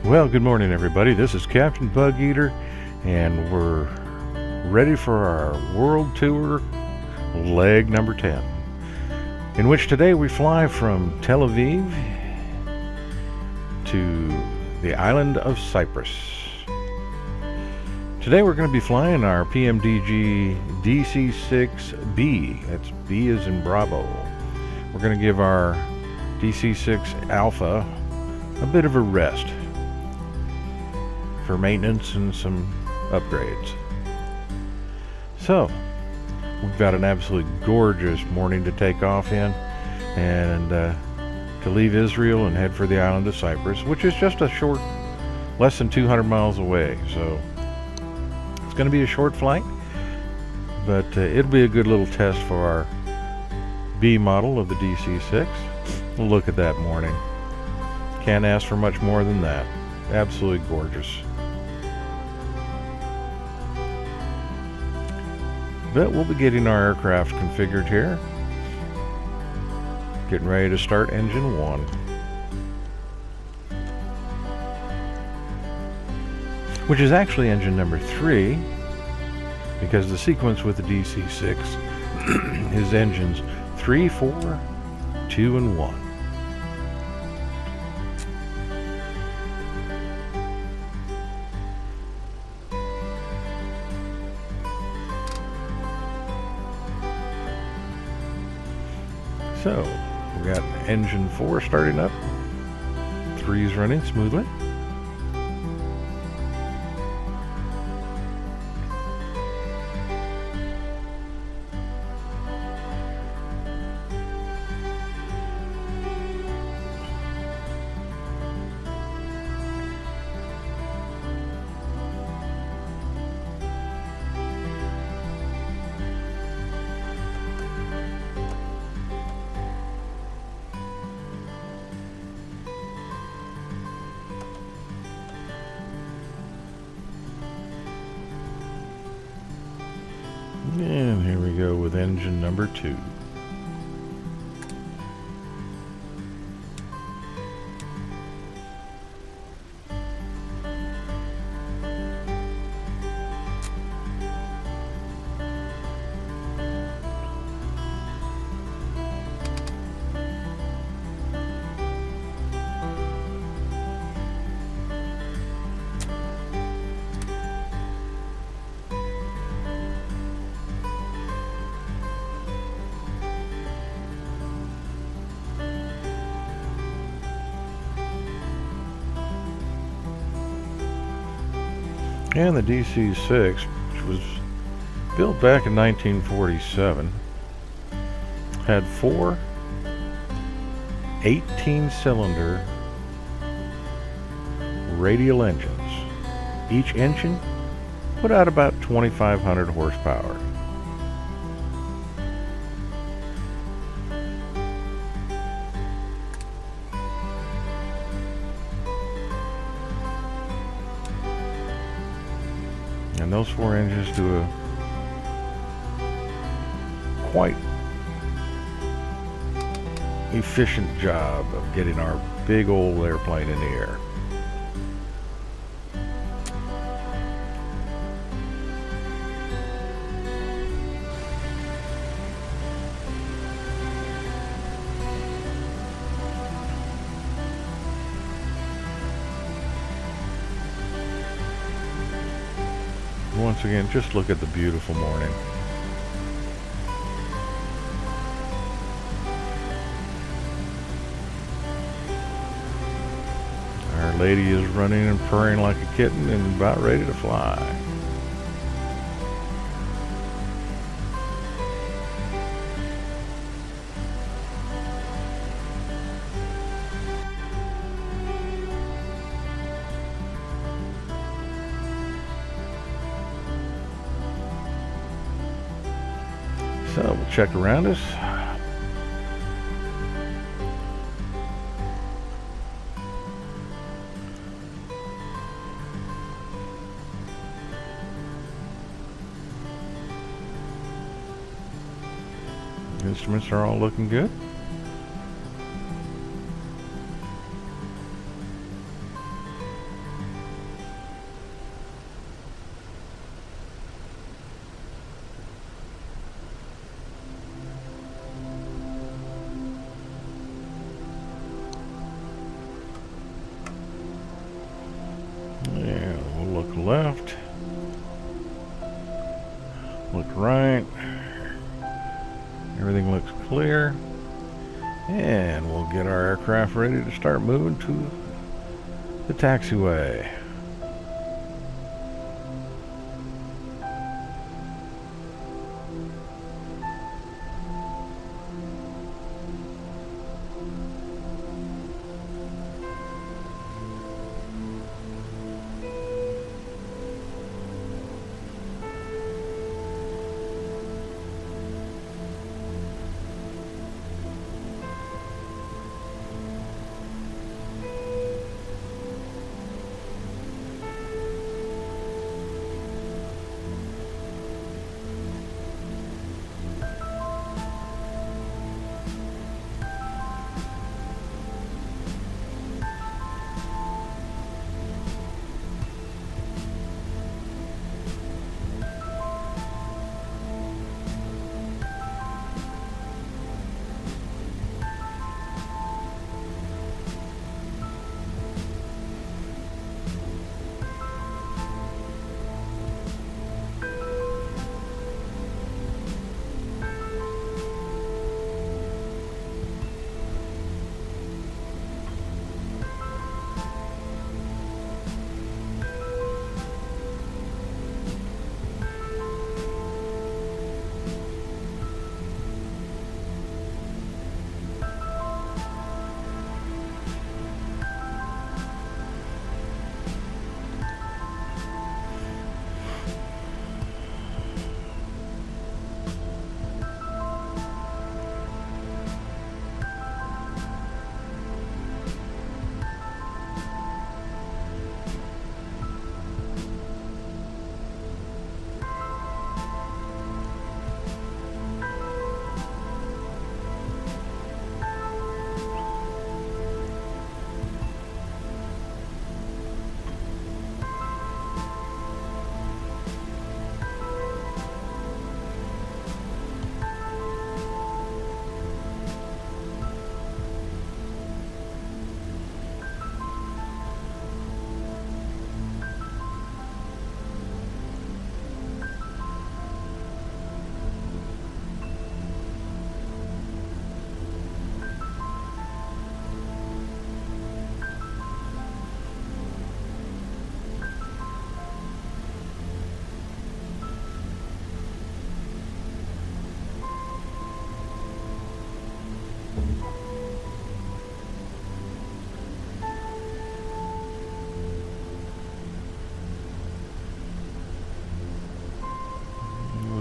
Well, good morning, everybody. This is Captain Bug Eater, and we're ready for our world tour, leg number 10, in which today we fly from Tel Aviv to the island of Cyprus. Today we're going to be flying our PMDG DC-6B. That's B as in Bravo. We're going to give our DC-6 Alpha a bit of a rest for maintenance and some upgrades. So we've got an absolutely gorgeous morning to take off in and to leave Israel and head for the island of Cyprus, which is just a short, less than 200 miles away. So it's going to be a short flight, but it'll be a good little test for our B model of the DC-6. Look at that morning. Can't ask for much more than that. Absolutely gorgeous. But we'll be getting our aircraft configured here. Getting ready to start engine 1. Which is actually engine number 3, because the sequence with the DC-6 is engines 3, 4, 2, and 1. So, we got engine 4 starting up, 3 is running smoothly. And here we go with engine number 2. And the DC-6, which was built back in 1947, had 4 18-cylinder radial engines. Each engine put out about 2,500 horsepower. And those 4 engines do a quite efficient job of getting our big old airplane in the air. Once again, just look at the beautiful morning. Our lady is running and purring like a kitten and about ready to fly. So we'll check around us. Instruments are all looking good. aircraft ready to start moving to the taxiway.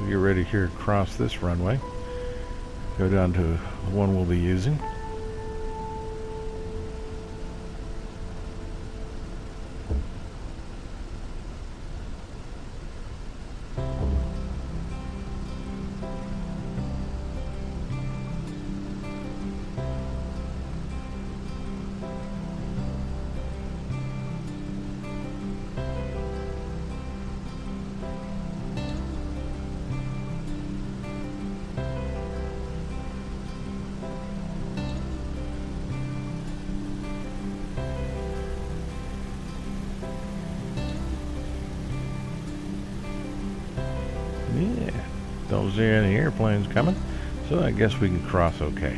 Get ready here to cross this runway. Go down to the one we'll be using. Yeah, don't see any airplanes coming, so I guess we can cross okay.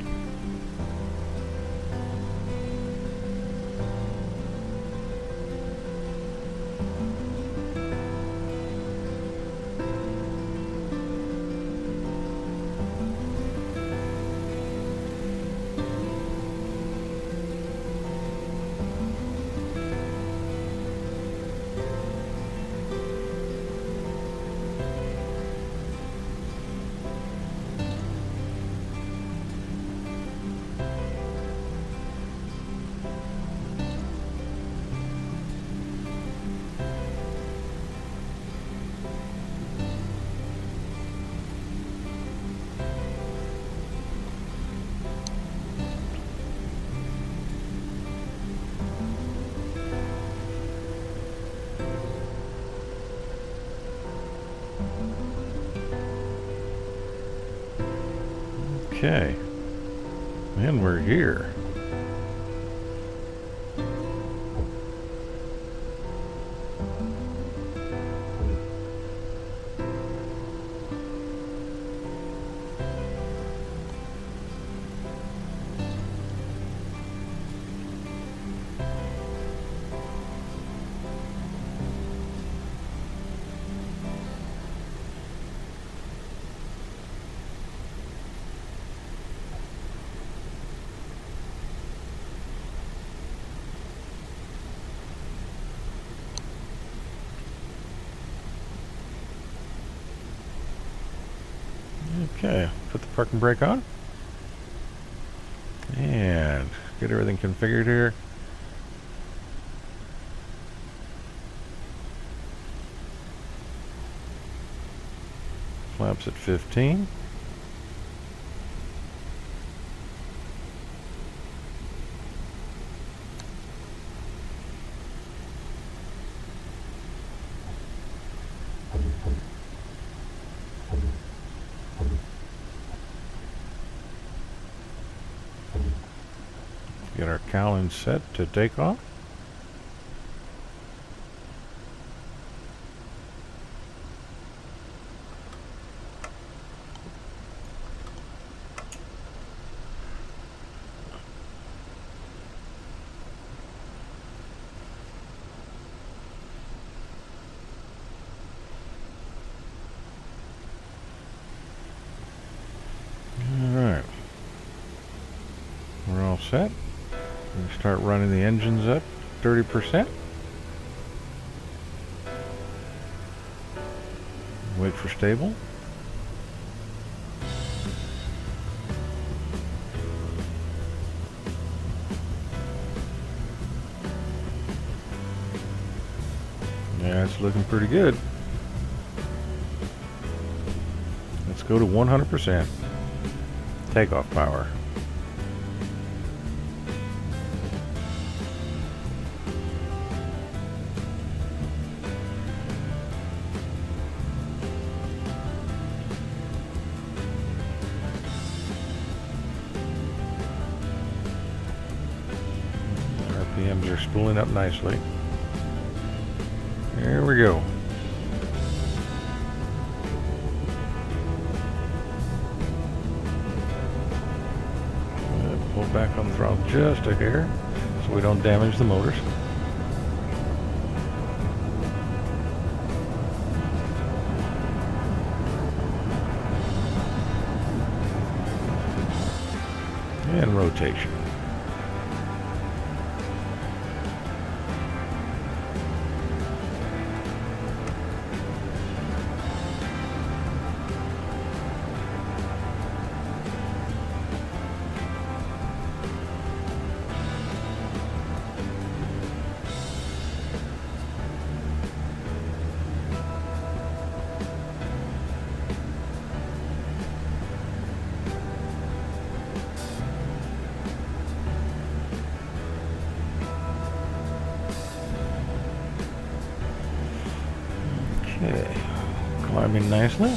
Okay, and we're here. Okay, put the parking brake on. And get everything configured here. Flaps at 15. Get our cowling set to take off. Alright. We're all set. We start running the engines up 30%. Wait for stable. Yeah, it's looking pretty good. Let's go to 100%. Takeoff power. RPMs are spooling up nicely. There we go. Pull back on the throttle just a hair so we don't damage the motors. And rotation. Okay, climbing nicely.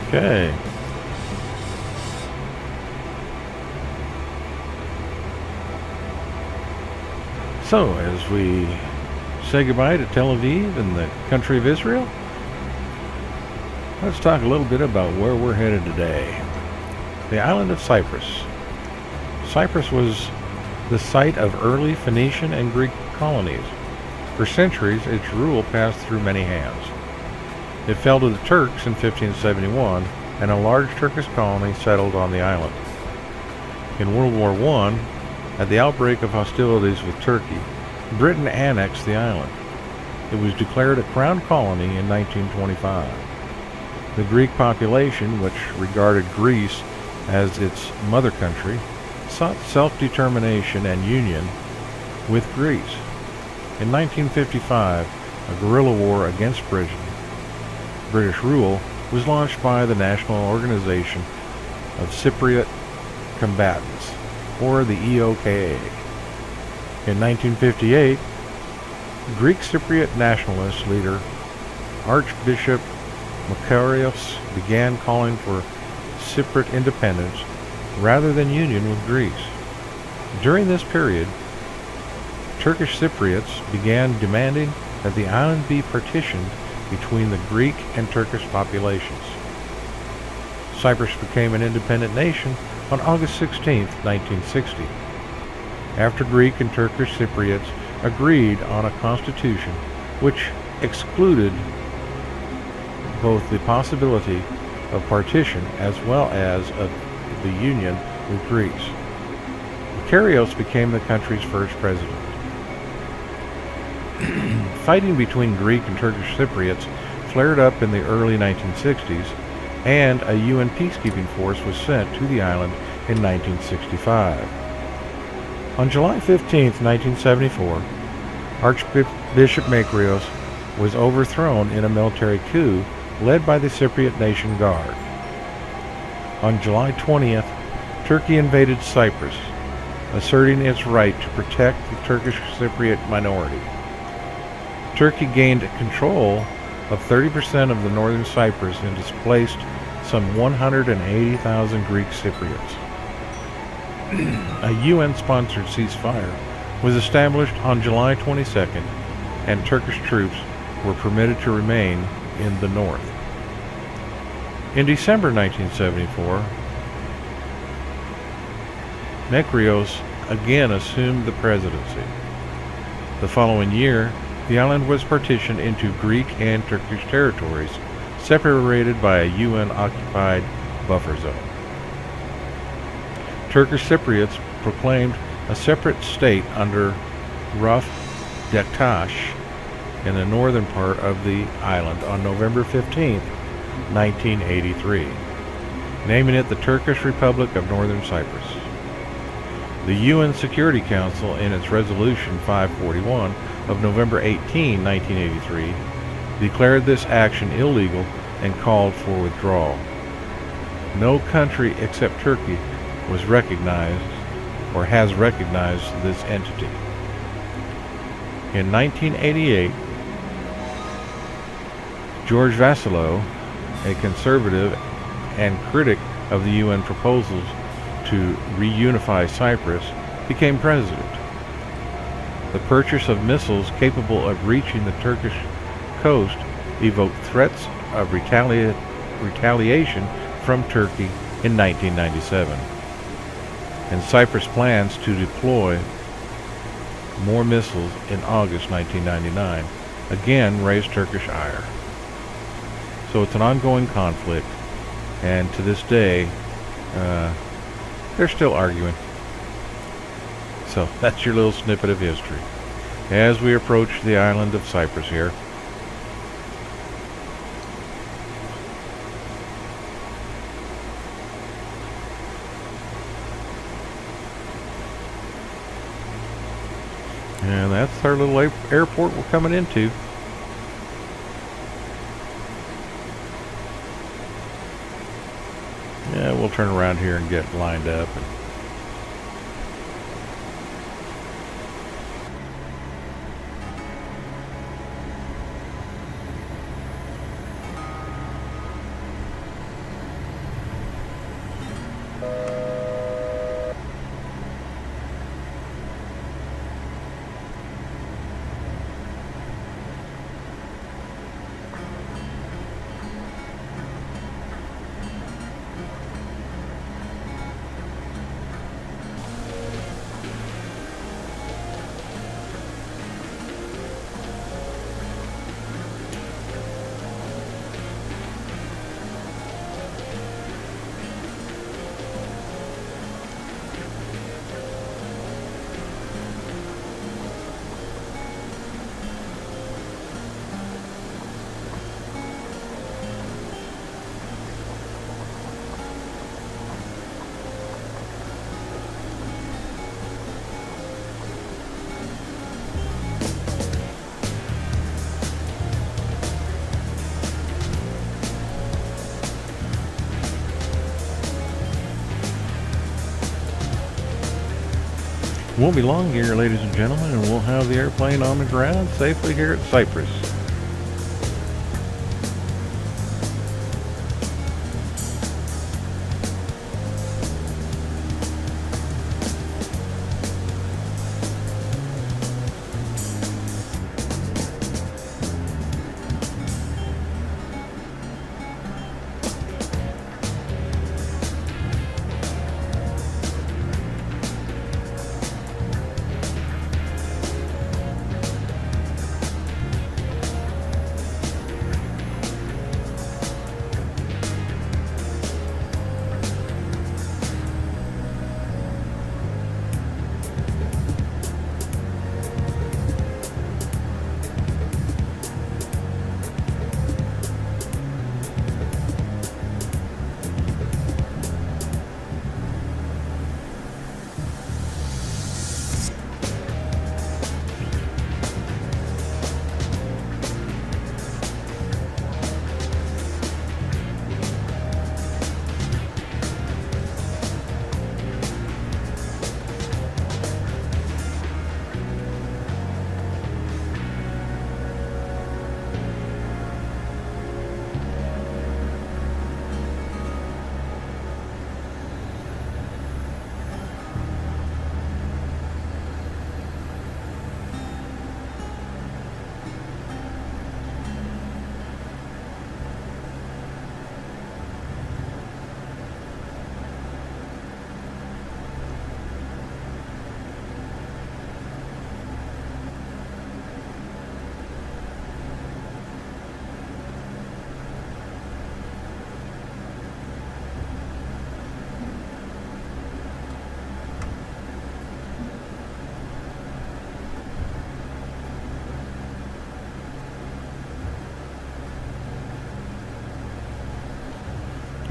Okay. So, as we say goodbye to Tel Aviv and the country of Israel, let's talk a little bit about where we're headed today. The island of Cyprus. Cyprus was the site of early Phoenician and Greek colonies. For centuries, its rule passed through many hands. It fell to the Turks in 1571, and a large Turkish colony settled on the island. In World War I, at the outbreak of hostilities with Turkey, Britain annexed the island. It was declared a crown colony in 1925. The Greek population, which regarded Greece as its mother country, sought self-determination and union with Greece. In 1955, a guerrilla war against British rule was launched by the National Organization of Cypriot Combatants, or the EOKA. In 1958, Greek Cypriot nationalist leader Archbishop Makarios began calling for Cypriot independence rather than union with Greece. During this period, Turkish Cypriots began demanding that the island be partitioned between the Greek and Turkish populations. Cyprus became an independent nation on August 16, 1960, after Greek and Turkish Cypriots agreed on a constitution which excluded both the possibility of partition as well as of the union with Greece. Makarios became the country's first president. Fighting between Greek and Turkish Cypriots flared up in the early 1960s, and a UN peacekeeping force was sent to the island in 1965. On July 15, 1974, Archbishop Makarios was overthrown in a military coup led by the Cypriot Nation Guard. On July 20th, Turkey invaded Cyprus, asserting its right to protect the Turkish Cypriot minority. Turkey gained control of 30% of the northern Cyprus and displaced some 180,000 Greek Cypriots. A UN-sponsored ceasefire was established on July 22nd, and Turkish troops were permitted to remain in the north. In December 1974, Makarios again assumed the presidency. The following year, the island was partitioned into Greek and Turkish territories, separated by a UN-occupied buffer zone. Turkish Cypriots proclaimed a separate state under Raf Dektash in the northern part of the island on November 15, 1983, naming it the Turkish Republic of Northern Cyprus. The UN Security Council, in its Resolution 541 of November 18, 1983, declared this action illegal and called for withdrawal. No country except Turkey was recognized or has recognized this entity. In 1988, George Vassilo, a conservative and critic of the UN proposals to reunify Cyprus, became president. The purchase of missiles capable of reaching the Turkish coast evoked threats of retaliation from Turkey in 1997, and Cyprus plans to deploy more missiles in August 1999 again raised Turkish ire. So it's an ongoing conflict, and to this day they're still arguing. So that's your little snippet of history as we approach the island of Cyprus here. And that's our little airport we're coming into. Yeah, we'll turn around here and get lined up. Won't be long here, ladies and gentlemen, and we'll have the airplane on the ground safely here at Cyprus.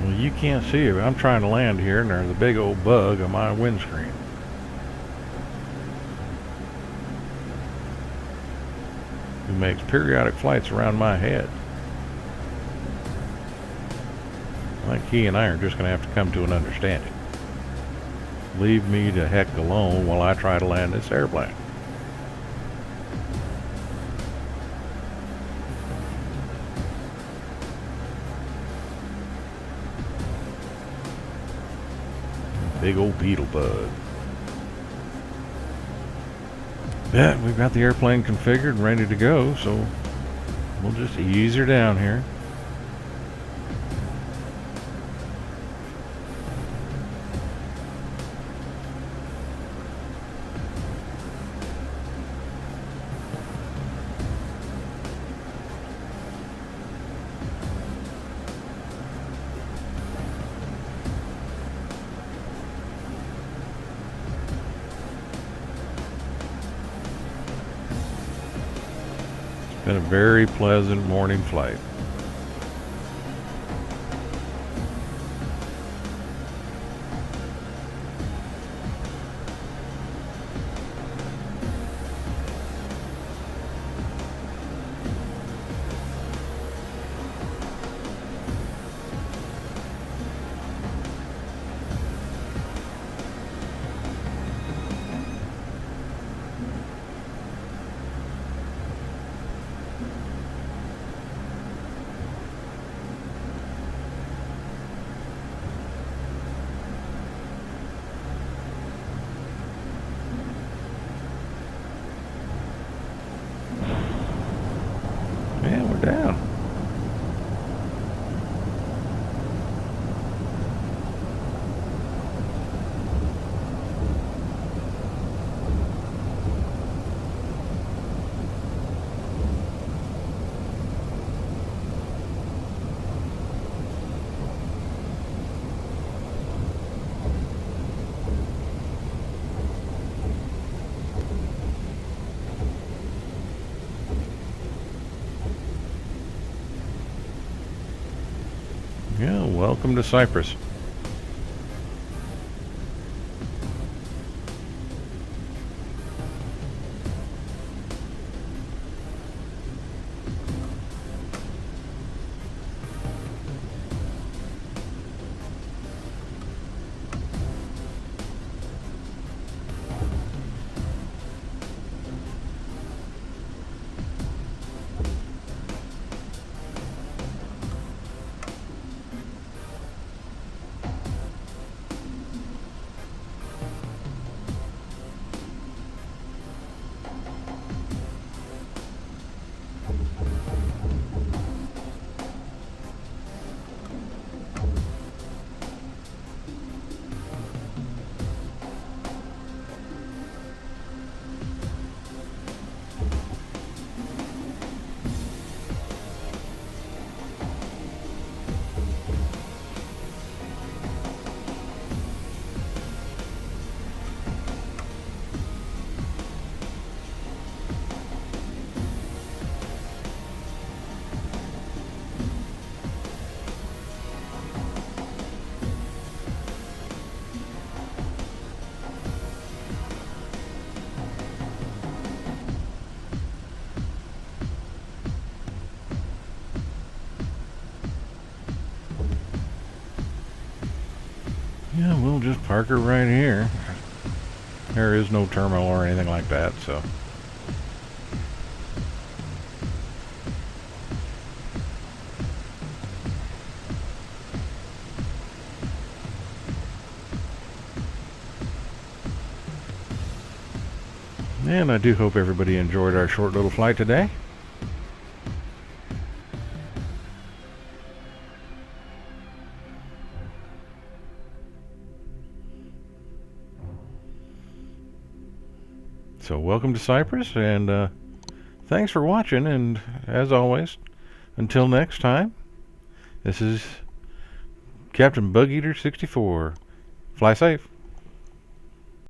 Well, you can't see it. I'm trying to land here, and there's a big old bug on my windscreen. Who makes periodic flights around my head. I think he and I are just going to have to come to an understanding. Leave me the heck alone while I try to land this airplane. Big old beetle bug. Yeah, we've got the airplane configured and ready to go, so we'll just ease her down here. Been a very pleasant morning flight. Yeah, we're down. Yeah, welcome to Cyprus. Yeah, we'll just park her right here. There is no terminal or anything like that, so. And I do hope everybody enjoyed our short little flight today. So welcome to Cyprus, and thanks for watching, and as always, until next time, this is Captain Bug Eater 64. Fly safe.